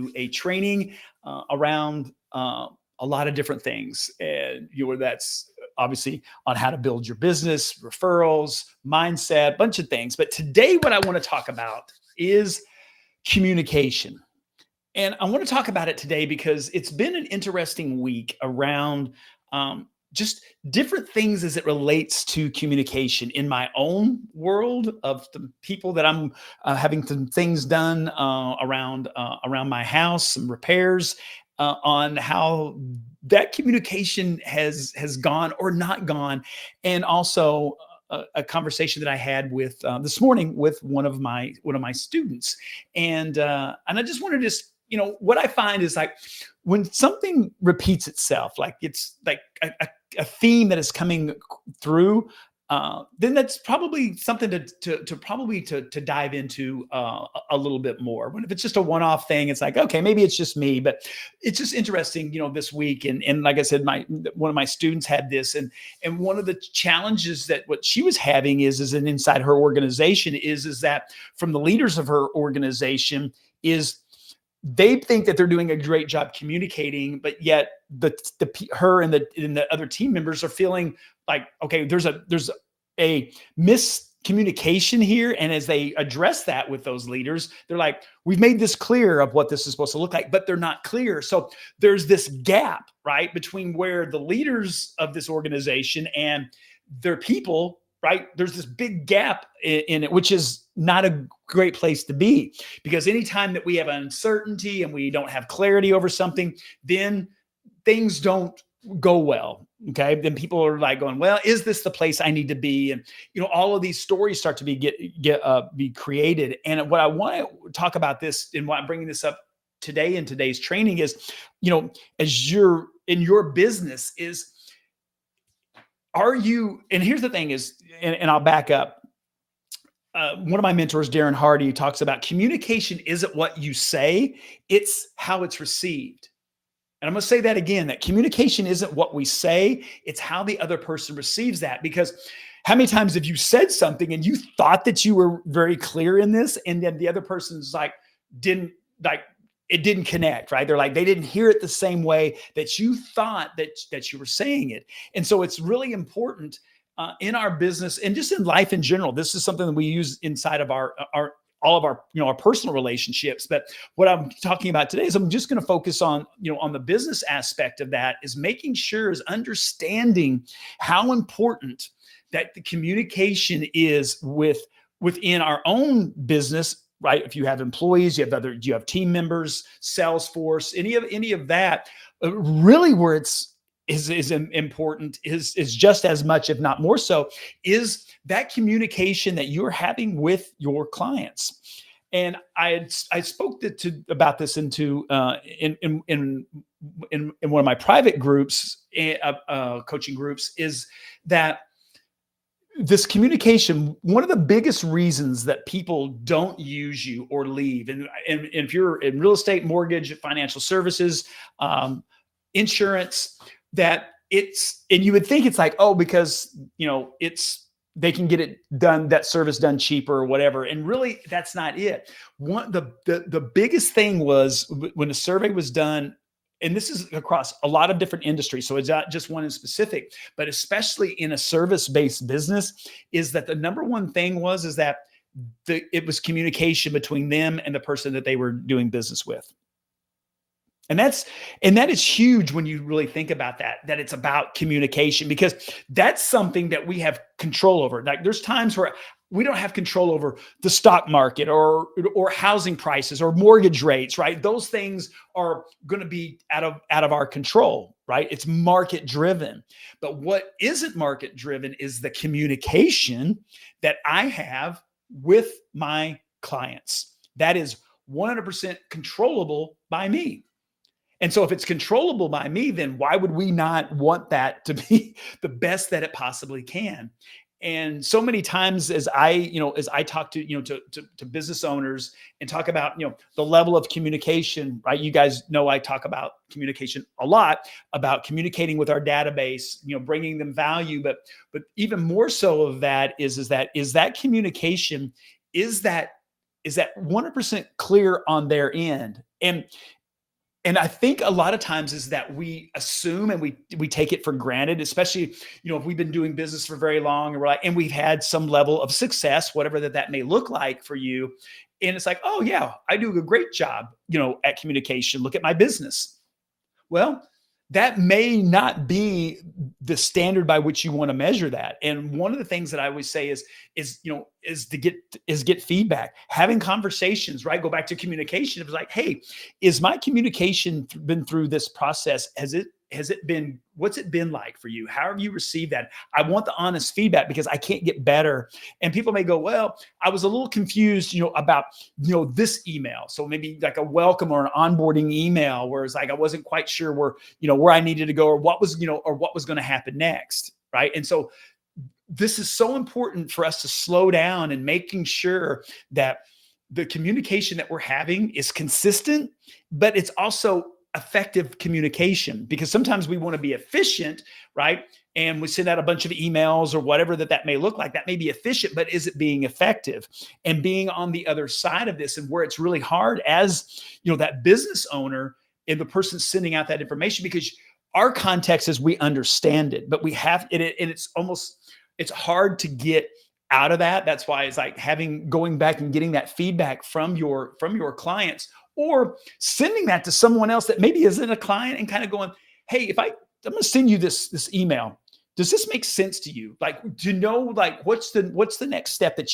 do a training around a lot of different things. And that's obviously on how to build your business, referrals, mindset, bunch of things. But today, what I want to talk about is communication. And I want to talk about it today because it's been an interesting week around just different things as it relates to communication in my own world of the people that I'm having some things done around my house, some repairs, on how that communication has gone or not gone, and also a conversation that I had with this morning with one of my students, and I just wanted to what I find is like when something repeats itself, like it's like a theme that is coming through, then that's probably something to dive into a little bit more. When if it's just a one-off thing, it's like, okay, maybe it's just me, but it's just interesting, this week. And like I said, one of my students had this, and one of the challenges that what she was having is an inside her organization is that from the leaders of her organization is they think that they're doing a great job communicating, but yet her and the other team members are feeling like, okay, there's a miscommunication here. And as they address that with those leaders, they're like, we've made this clear of what this is supposed to look like, but they're not clear. So there's this gap, right, between where the leaders of this organization and their people, right? There's this big gap in it, which is not a great place to be, because anytime that we have uncertainty and we don't have clarity over something, then things don't go well. Okay. Then people are like going, well, is this the place I need to be? And, all of these stories start to be created. And what I want to talk about this and why I'm bringing this up today in today's training is, as you're in your business is, and here's the thing is, and I'll back up. One of my mentors, Darren Hardy, talks about communication isn't what you say, it's how it's received. And I'm going to say that again, that communication isn't what we say, it's how the other person receives that. Because how many times have you said something and you thought that you were very clear in this, and then the other person's it didn't connect, right? They're like, they didn't hear it the same way that you thought that you were saying it. And so it's really important in our business and just in life in general. This is something that we use inside of all of our, our personal relationships. But what I'm talking about today is I'm just going to focus on, on the business aspect of that, is making sure is understanding how important that the communication is within our own business. Right? If you have employees, you have team members, Salesforce, any of that, really where is important is just as much, if not more so, is that communication that you're having with your clients. And I spoke about this in one of my private groups, coaching groups, is that this communication, one of the biggest reasons that people don't use you or leave, and if you're in real estate, mortgage, financial services, insurance, that and you would think it's like, oh, because, they can get it done, that service done cheaper or whatever. And really, that's not it. The biggest thing was when a survey was done, and this is across a lot of different industries, so it's not just one in specific, but especially in a service-based business, is that the number one thing is that it was communication between them and the person that they were doing business with. And that is huge when you really think about that it's about communication, because that's something that we have control over. Like there's times where we don't have control over the stock market or housing prices or mortgage rates, right? Those things are going to be out of our control, right? It's market driven. But what isn't market driven is the communication that I have with my clients. That is 100% controllable by me. And so if it's controllable by me, then why would we not want that to be the best that it possibly can? And so many times as I talk to business owners and talk about, the level of communication, right? You guys know, I talk about communication a lot, about communicating with our database, bringing them value, but even more so of that is that communication, is that 100% clear on their end? And and I think a lot of times is that we assume and we take it for granted, especially, if we've been doing business for very long and we're like, and we've had some level of success, whatever that may look like for you. And it's like, oh yeah, I do a great job, at communication. Look at my business. Well, that may not be the standard by which you want to measure that. And one of the things that I always say is get feedback, having conversations, right? Go back to communication. It was like, hey, is my communication been through this process? Has it been, what's it been like for you? How have you received that? I want the honest feedback because I can't get better. And people may go, well, I was a little confused, about, this email. So maybe like a welcome or an onboarding email where it's like, I wasn't quite sure where I needed to go or what was going to happen next. Right. And so this is so important for us to slow down and making sure that the communication that we're having is consistent, but it's also effective communication, because sometimes we want to be efficient, right? And we send out a bunch of emails or whatever that may look like. That may be efficient, but is it being effective? And being on the other side of this, and where it's really hard as, that business owner and the person sending out that information, because our context is we understand it, but we have it, and it's hard to get out of that. That's why it's like going back and getting that feedback from your clients, or sending that to someone else that maybe isn't a client and kind of going, hey, I'm going to send you this email. Does this make sense to you? Like, to know, like, what's the next step that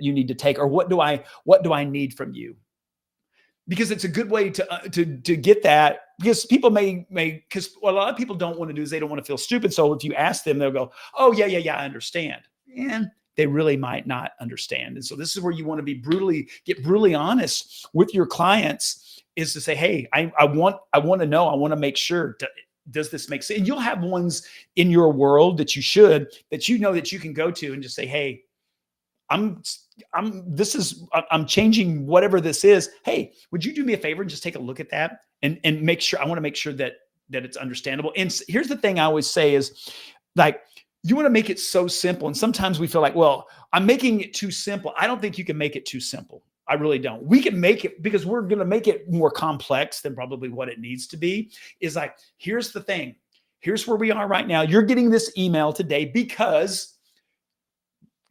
you need to take, or what do I need from you? Because it's a good way to get that, because people because what a lot of people don't want to do is they don't want to feel stupid. So if you ask them, they'll go, oh yeah, I understand. And they really might not understand. And so this is where you want to get brutally honest with your clients, is to say, hey, I want to know, I want to make sure, does this make sense? And you'll have ones in your world that you can go to and just say, hey, I'm changing whatever this is. Hey, would you do me a favor and just take a look at that and make sure, I want to make sure that it's understandable. And here's the thing I always say is, like, you want to make it so simple. And sometimes we feel like, well, I'm making it too simple. I don't think you can make it too simple. I really don't. We can make it, because we're going to make it more complex than probably what it needs to be. Is like, here's the thing. Here's where we are right now. You're getting this email today because,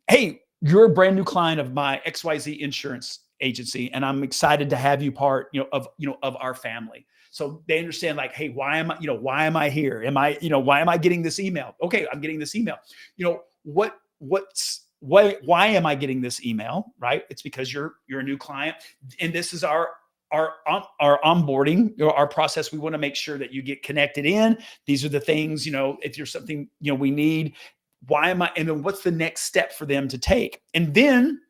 hey, you're a brand new client of my XYZ insurance agency, and I'm excited to have you part, of our family. So they understand, like, hey, why am I here? Why am I getting this email? Okay, I'm getting this email. Why am I getting this email? Right? It's because you're a new client, and this is our onboarding, our process. We want to make sure that you get connected in. These are the things, if you're something, we need. Why am I? And then what's the next step for them to take? And then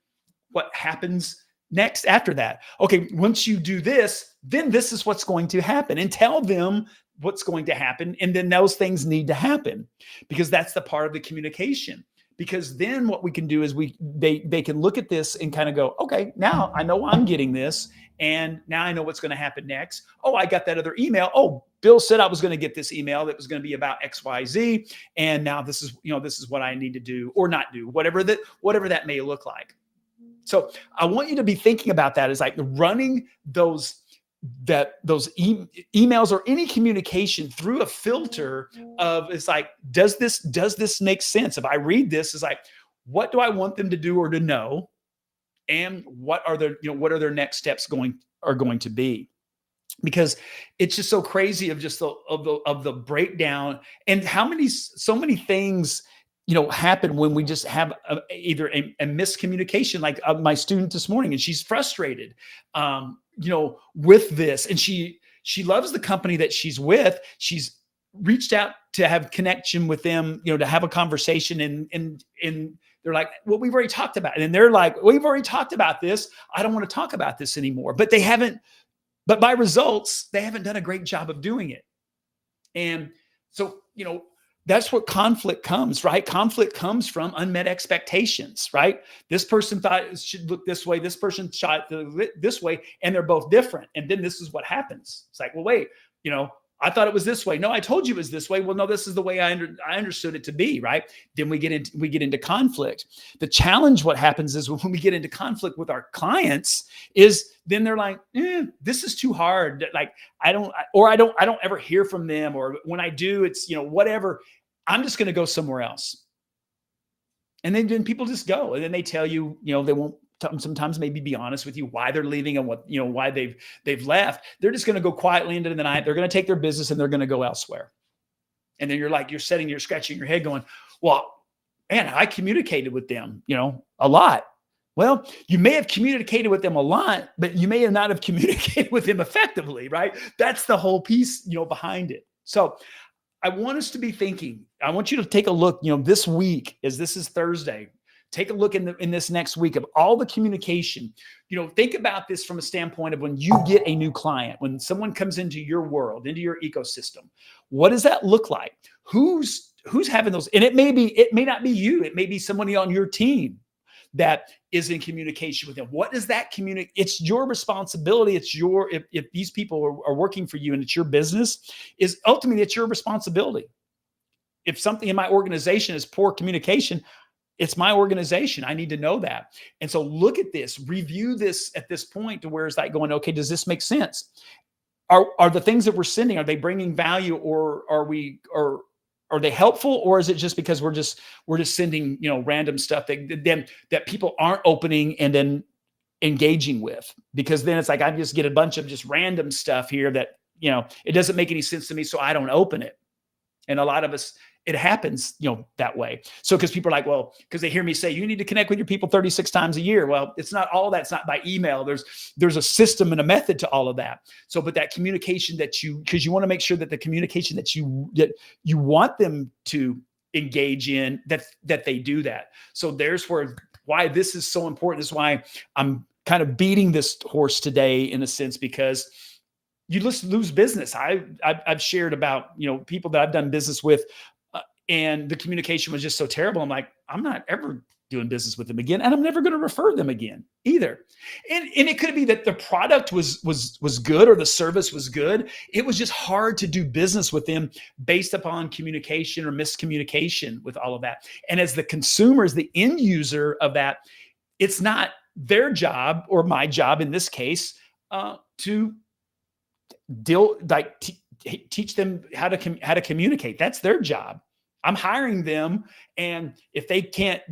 what happens next after that? Okay, once you do this, then this is what's going to happen, and tell them what's going to happen. And then those things need to happen, because that's the part of the communication. Because then what we can do is they can look at this and kind of go, okay, now I know I'm getting this, and now I know what's going to happen next. Oh, I got that other email. Oh, Bill said I was going to get this email that was going to be about XYZ, and now this is what I need to do or not do, whatever that may look like. So I want you to be thinking about that, as like running those emails or any communication through a filter of, it's like, does this make sense? If I read this, it's like, what do I want them to do or to know? And what are their next steps going to be? Because it's just so crazy of just the breakdown, and so many things happen when we just have either a miscommunication. Like my student this morning, and she's frustrated with this, and she loves the company that she's with. She's reached out to have connection with them, to have a conversation, and they're like, well, we've already talked about it. And they're like, we've already talked about this. I don't want to talk about this anymore. But by results, they haven't done a great job of doing it. And so, that's what conflict comes, right? Conflict comes from unmet expectations, right? This person thought it should look this way. This person shot it this way, and they're both different. And then this is what happens. It's like, well, wait, I thought it was this way. No, I told you it was this way. Well, no, this is the way I understood it to be, right? Then we get into conflict. The challenge, what happens is when we get into conflict with our clients, is then they're like, this is too hard. Like I don't ever hear from them, or when I do, it's whatever. I'm just going to go somewhere else. And then people just go, and then they tell you, they won't sometimes maybe be honest with you why they're leaving and what, why they've left. They're just going to go quietly into the night. They're going to take their business and they're going to go elsewhere. And then you're scratching your head going, well, man, I communicated with them, a lot. Well, you may have communicated with them a lot, but you may not have communicated with them effectively, right? That's the whole piece, behind it. So I want us to be thinking, I want you to take a look, this week, as this is Thursday, take a look in this next week of all the communication. Think about this from a standpoint of when you get a new client, when someone comes into your world, into your ecosystem, what does that look like? Who's having those? And it may not be you. It may be somebody on your team that is in communication with them. What does that communicate? It's your responsibility. It's if these people are working for you and it's your business, is ultimately it's your responsibility. If something in my organization is poor communication, it's my organization. I need to know that. And so look at this, review this at this point to where it's like going, okay, does this make sense? Are the things that we're sending, are they bringing value, or are they helpful, or is it just because we're just sending, random stuff that people aren't opening and then engaging with? Because then it's like, I just get a bunch of just random stuff here that, it doesn't make any sense to me, so I don't open it. And a lot of us, it happens, that way. So, because people are like, well, because they hear me say, you need to connect with your people 36 times a year. Well, it's not all that's not by email. There's a system and a method to all of that. So, but that communication because you want to make sure that the communication that you want them to engage in, that they do that. So there's why this is so important. This is why I'm kind of beating this horse today, in a sense, because you just lose business. I've shared about, people that I've done business with, and the communication was just so terrible. I'm like, I'm not ever doing business with them again, and I'm never going to refer them again either. And it could be that the product was good, or the service was good. It was just hard to do business with them based upon communication or miscommunication with all of that. And as the consumer, as the end user of that, it's not their job, or my job in this case, to teach them how to communicate. That's their job. I'm hiring them, and if they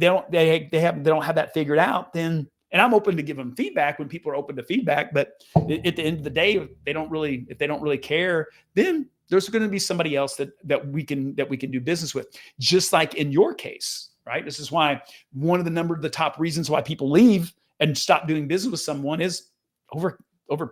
don't have that figured out, then, and I'm open to give them feedback when people are open to feedback. But at the end of the day, if they don't really care, then there's going to be somebody else that we can do business with. Just like in your case, right? This is why one of the top reasons why people leave and stop doing business with someone is over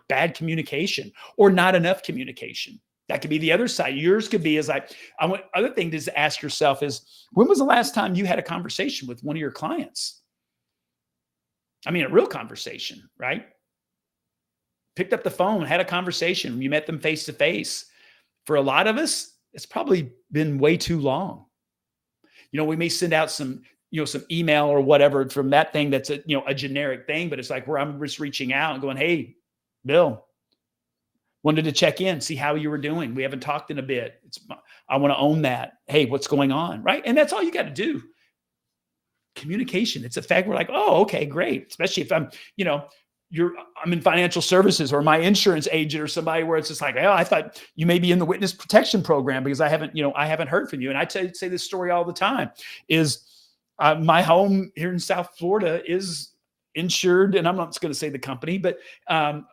bad communication or not enough communication. That could be the other side. Yours could be other thing to ask yourself is, when was the last time you had a conversation with one of your clients? I mean, a real conversation, right? Picked up the phone, had a conversation. You met them face to face. For a lot of us, it's probably been way too long. We may send out some email or whatever from that thing that's a generic thing, but it's like where I'm just reaching out and going, hey, Bill, wanted to check in, see how you were doing. We haven't talked in a bit. I want to own that. Hey, what's going on? Right. And that's all you got to do. Communication. It's a fact. We're like, oh, okay, great. Especially if I'm in financial services or my insurance agent or somebody where it's just like, oh, I thought you may be in the witness protection program because I haven't heard from you. And I say this story all the time is my home here in South Florida is insured, and I'm not going to say the company, but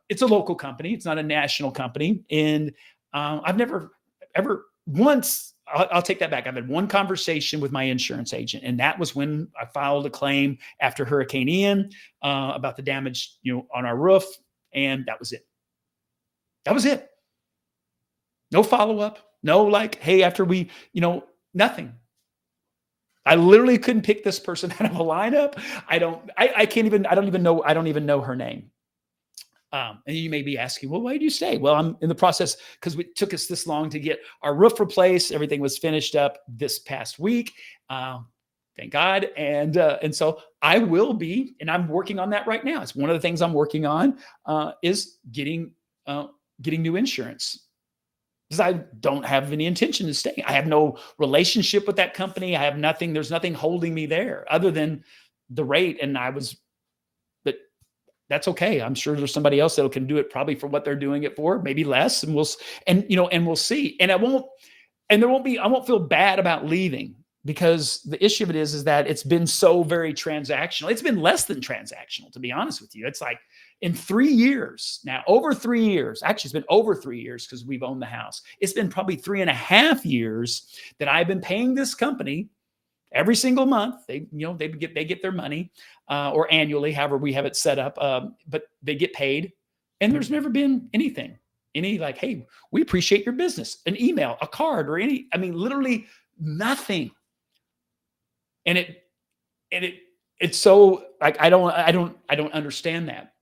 it's a local company. It's not a national company. And I've never ever once, I'll take that back. I've had one conversation with my insurance agent, and that was when I filed a claim after Hurricane Ian about the damage, on our roof. And that was it. That was it. No follow-up. No, like, hey, after we, nothing. I literally couldn't pick this person out of a lineup. I don't even know her name. And you may be asking, well, why do you stay? Well, I'm in the process because it took us this long to get our roof replaced. Everything was finished up this past week. Thank God. And so I will be, and I'm working on that right now. It's one of the things I'm working on is getting new insurance. because I don't have any intention of staying. I have no relationship with that company. I have nothing. There's nothing holding me there other than the rate. And but that's okay. I'm sure there's somebody else that can do it probably for what they're doing it for, maybe less. And and we'll see. And I won't feel bad about leaving, because the issue of it is that it's been so very transactional. It's been less than transactional, to be honest with you. It's like in 3 years now, over 3 years, actually it's been over 3 years because we've owned the house. It's been probably 3.5 years that I've been paying this company every single month. They get their money, or annually, however we have it set up. But they get paid, and there's never been any like, hey, we appreciate your business, an email, a card, or literally nothing. And it's so like, I don't understand that.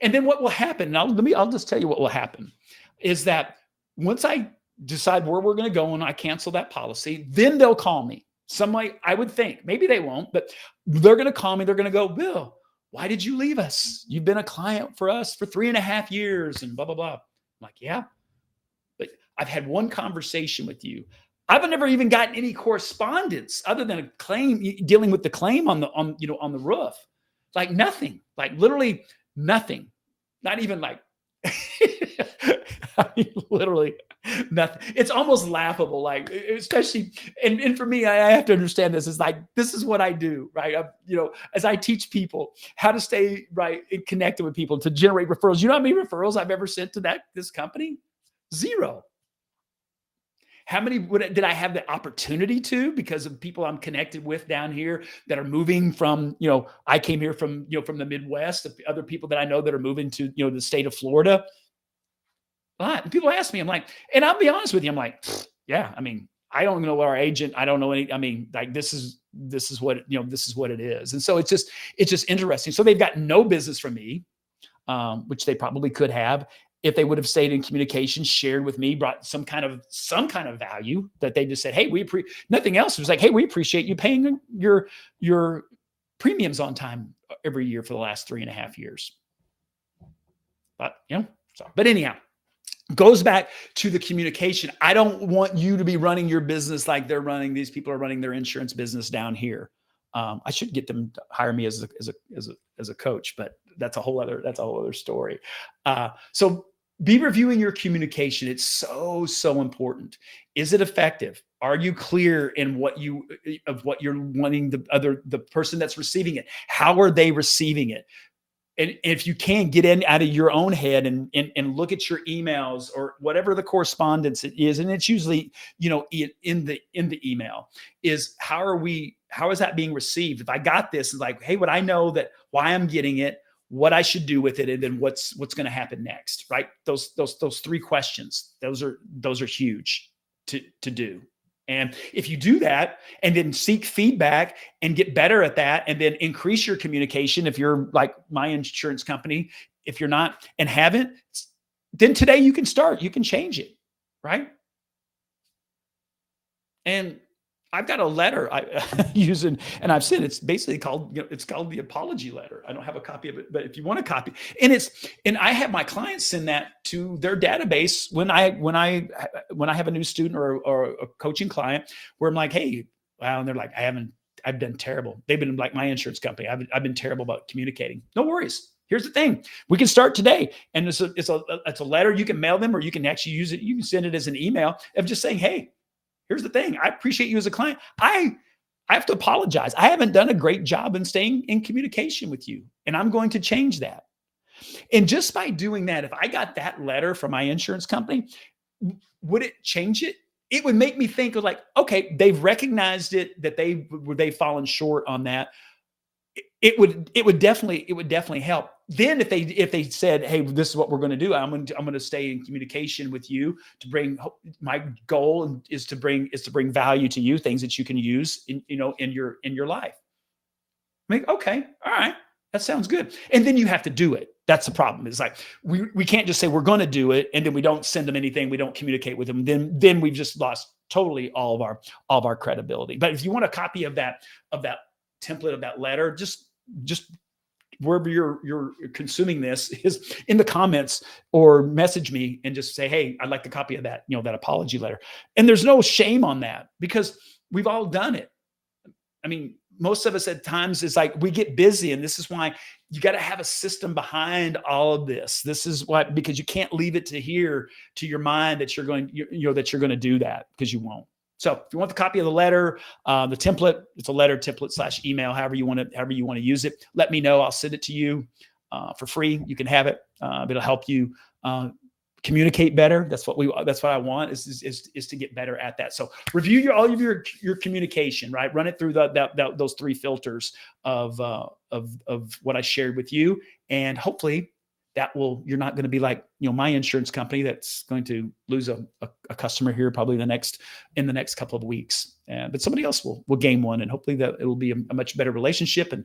And then what will happen? And I'll just tell you what will happen is that once I decide where we're going to go and I cancel that policy, then they'll call me. I would think, maybe they won't, but they're going to call me. They're going to go, Bill, why did you leave us? You've been a client for us for 3.5 years and blah, blah, blah. I'm like, yeah, but I've had one conversation with you. I've never even gotten any correspondence other than a claim, dealing with the claim on the roof. Like nothing, like literally nothing. Not even like, literally nothing. It's almost laughable. Like, especially, and for me, I have to understand this. It's like, this is what I do, right? As I teach people how to stay right and connected with people to generate referrals. You know how many referrals I've ever sent to this company? 0. How many did I have the opportunity to, because of people I'm connected with down here that are moving from, I came here from the Midwest, other people that I know that are moving to, the state of Florida. A lot. And people ask me, I'm like, and I'll be honest with you, I'm like, yeah, I don't know what our agent, I don't know any, like this is what, this is what it is. And so it's just interesting. So they've got no business from me, which they probably could have if they would have stayed in communication, shared with me, brought some kind of value, that they just said, hey, nothing else. It was like, hey, we appreciate you paying your premiums on time every year for the last 3.5 years. But, but anyhow, goes back to the communication. I don't want you to be running your business like these people are running their insurance business down here. I should get them to hire me as a coach, but that's a whole other story. So be reviewing your communication. It's so important. Is it effective? Are you clear in what you're wanting the person that's receiving it? How are they receiving it? And if you can get out of your own head and look at your emails or whatever the correspondence it is, and it's usually, in the email, is how is that being received? If I got this, it's like, hey, what I know that why I'm getting it, what I should do with it, and then what's going to happen next, right? Those 3 questions, those are huge to do. And if you do that and then seek feedback and get better at that, and then increase your communication, if you're like my insurance company, if you're not and haven't, then today you can start, you can change it, right? And I've got a letter I use, and I've said it's basically called, it's called the apology letter. I don't have a copy of it, but if you want a copy, and I have my clients send that to their database when I have a new student or a coaching client where I'm like, hey, wow, and they're like, I've done terrible. They've been like my insurance company. I've been terrible about communicating. No worries. Here's the thing. We can start today. And it's a letter. You can mail them, or you can actually use it. You can send it as an email of just saying, hey, here's the thing. I appreciate you as a client. I have to apologize. I haven't done a great job in staying in communication with you, and I'm going to change that. And just by doing that, if I got that letter from my insurance company, would it change it? It would make me think of like, okay, they've recognized it, that they've fallen short on that. It would definitely help. Then if they said, hey, this is what we're going to do, I'm going to stay in communication with you to bring, my goal is to bring value to you, things that you can use in your life. Okay, all right, that sounds good. And then you have to do it. That's the problem. It's like we can't just say we're going to do it and then we don't send them anything, we don't communicate with them. Then we've just lost totally all of our credibility. But if you want a copy of that template, of that letter, just wherever you're consuming this is in the comments, or message me and just say, hey, I'd like a copy of that, that apology letter. And there's no shame on that, because we've all done it. I mean, most of us at times, it's like we get busy, and this is why you got to have a system behind all of this. This is why, because you can't leave it to your mind that you're going, that you're going to do that, because you won't. So if you want the copy of the letter, the template, it's a letter template / email, however you want to use it. Let me know. I'll send it to you for free. You can have it. It'll help you communicate better. That's what I want is to get better at that. So review all of your communication, right? Run it through those 3 filters of what I shared with you, and hopefully you're not going to be like, my insurance company that's going to lose a customer here probably in the next couple of weeks. But somebody else will gain one, and hopefully that it will be a much better relationship. And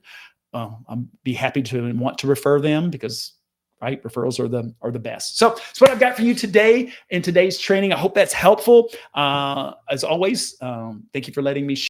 I'll be happy to and want to refer them, because right, referrals are the best. So that's what I've got for you today in today's training. I hope that's helpful. As always, thank you for letting me share.